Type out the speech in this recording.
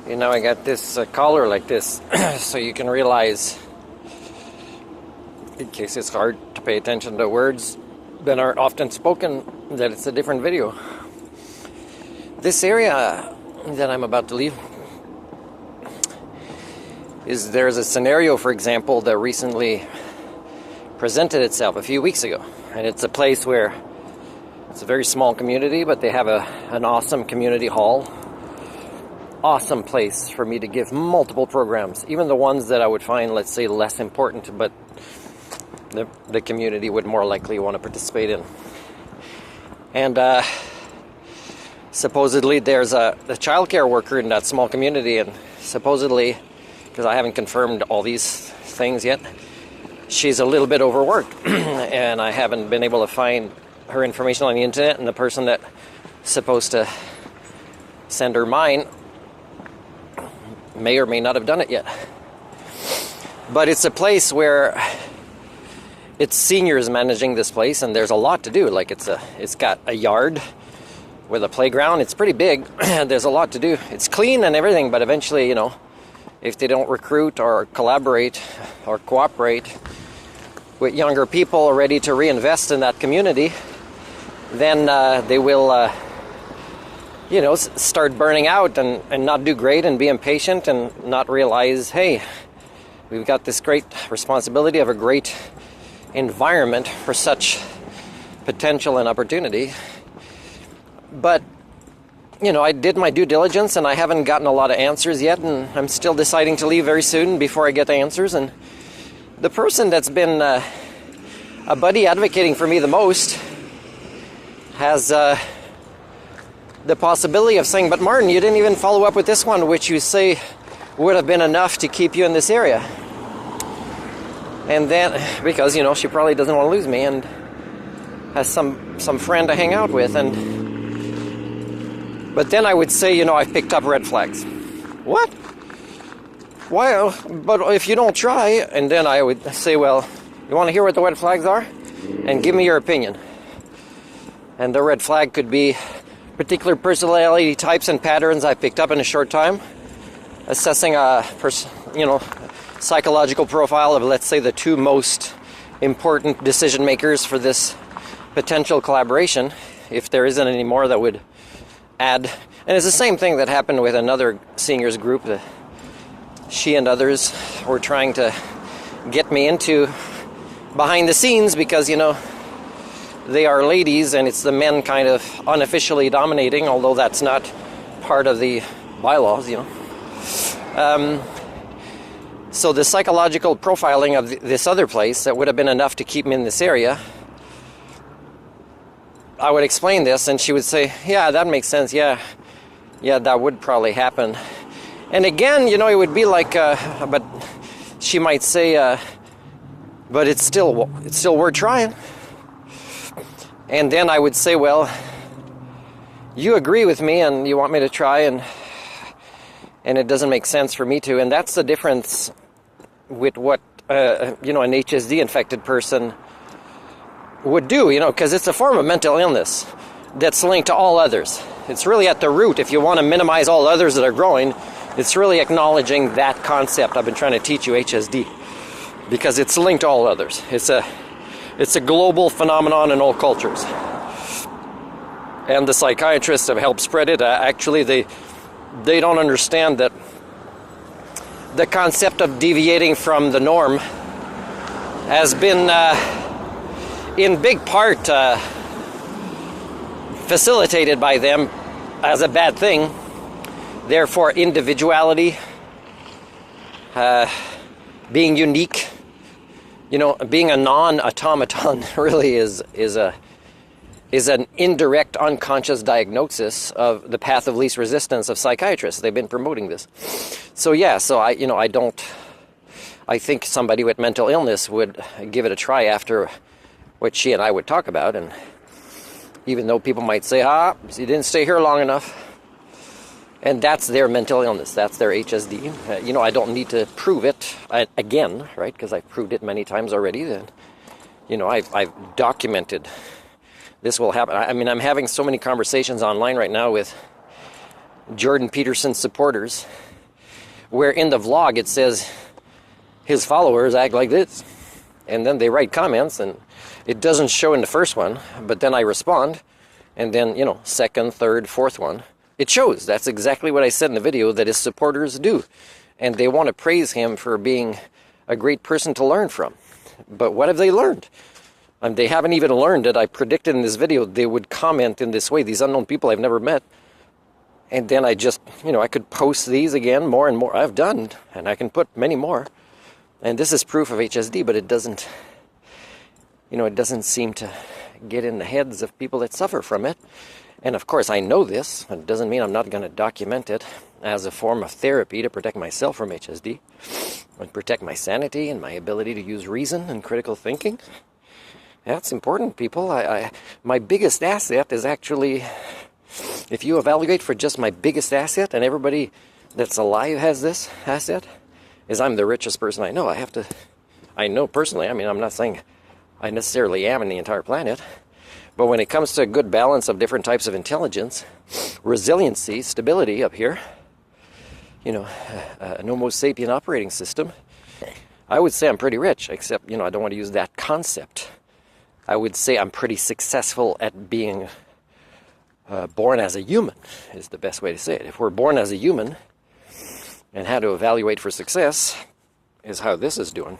You know, I got this collar like this so you can realize, in case it's hard to pay attention to words that aren't often spoken, that it's a different video. This area that I'm about to leave there's a scenario, for example, that recently presented itself a few weeks ago. And it's a place where it's a very small community, but they have an awesome community hall. Awesome place for me to give multiple programs, even the ones that I would find, let's say, less important, but the community would more likely want to participate in. And supposedly there's a childcare worker in that small community, and supposedly, because I haven't confirmed all these things yet, she's a little bit overworked, and I haven't been able to find her information on the internet, and the person that's supposed to send her mine may or may not have done it yet. But it's a place where it's seniors managing this place, and there's a lot to do. Like it's got a yard with a playground. It's pretty big. There's a lot to do. It's clean and everything, but eventually, you know, if they don't recruit or collaborate or cooperate with younger people ready to reinvest in that community, then they will start burning out and not do great and be impatient and not realize, hey, we've got this great responsibility of a great environment for such potential and opportunity. But, you know, I did my due diligence and I haven't gotten a lot of answers yet, and I'm still deciding to leave very soon before I get the answers. And the person that's been a buddy advocating for me the most has the possibility of saying, but Martin, you didn't even follow up with this one, which you say would have been enough to keep you in this area. And then, because, you know, she probably doesn't want to lose me and has some friend to hang out with. But then I would say, you know, I've picked up red flags. What? Why? But if you don't try, and then I would say, well, you want to hear what the red flags are? And give me your opinion. And the red flag could be particular personality types and patterns I picked up in a short time, assessing a psychological profile of, let's say, the two most important decision makers for this potential collaboration, if there isn't any more that would add. And it's the same thing that happened with another seniors group that she and others were trying to get me into behind the scenes, because, you know, they are ladies and it's the men kind of unofficially dominating, although that's not part of the bylaws, you know. So the psychological profiling of this other place that would have been enough to keep me in this area, I would explain this and she would say, yeah, that makes sense. Yeah, that would probably happen. And again, you know, it would be like, but she might say, but it's still worth trying. And then I would say, well, you agree with me and you want me to try, and it doesn't make sense for me to. And that's the difference with what, an HsD infected person would do, you know, because it's a form of mental illness that's linked to all others. It's really at the root. If you want to minimize all others that are growing, it's really acknowledging that concept I've been trying to teach you, HsD, because it's linked to all others. It's a global phenomenon in all cultures. And the psychiatrists have helped spread it. Actually, they don't understand that the concept of deviating from the norm has been, in big part, facilitated by them as a bad thing. Therefore, individuality, being unique, you know, being a non-automaton really is an indirect, unconscious diagnosis of the path of least resistance of psychiatrists. They've been promoting this. So yeah, I think somebody with mental illness would give it a try after what she and I would talk about. And even though people might say, you didn't stay here long enough. And that's their mental illness. That's their HsD. I don't need to prove it again, right? Because I've proved it many times already. Then, I've documented this will happen. I mean, I'm having so many conversations online right now with Jordan Peterson's supporters where in the vlog it says his followers act like this. And then they write comments, and it doesn't show in the first one, but then I respond, and then, you know, second, third, fourth one, it shows. That's exactly what I said in the video that his supporters do. And they want to praise him for being a great person to learn from. But what have they learned? They haven't even learned that I predicted in this video they would comment in this way, these unknown people I've never met. And then I just, you know, I could post these again more and more. I've done, and I can put many more. And this is proof of HSD, but it doesn't, you know, it doesn't seem to get in the heads of people that suffer from it. And of course, I know this. It doesn't mean I'm not going to document it as a form of therapy to protect myself from HSD and protect my sanity and my ability to use reason and critical thinking. That's important, people. My biggest asset is actually, if you evaluate for just my biggest asset, and everybody that's alive has this asset, is I'm the richest person I know. I know personally, I mean, I'm not saying I necessarily am in the entire planet, but when it comes to a good balance of different types of intelligence, resiliency, stability up here, you know, an Homo sapien operating system, I would say I'm pretty rich, except, you know, I don't want to use that concept. I would say I'm pretty successful at being born as a human, is the best way to say it. If we're born as a human, and how to evaluate for success is how this is doing.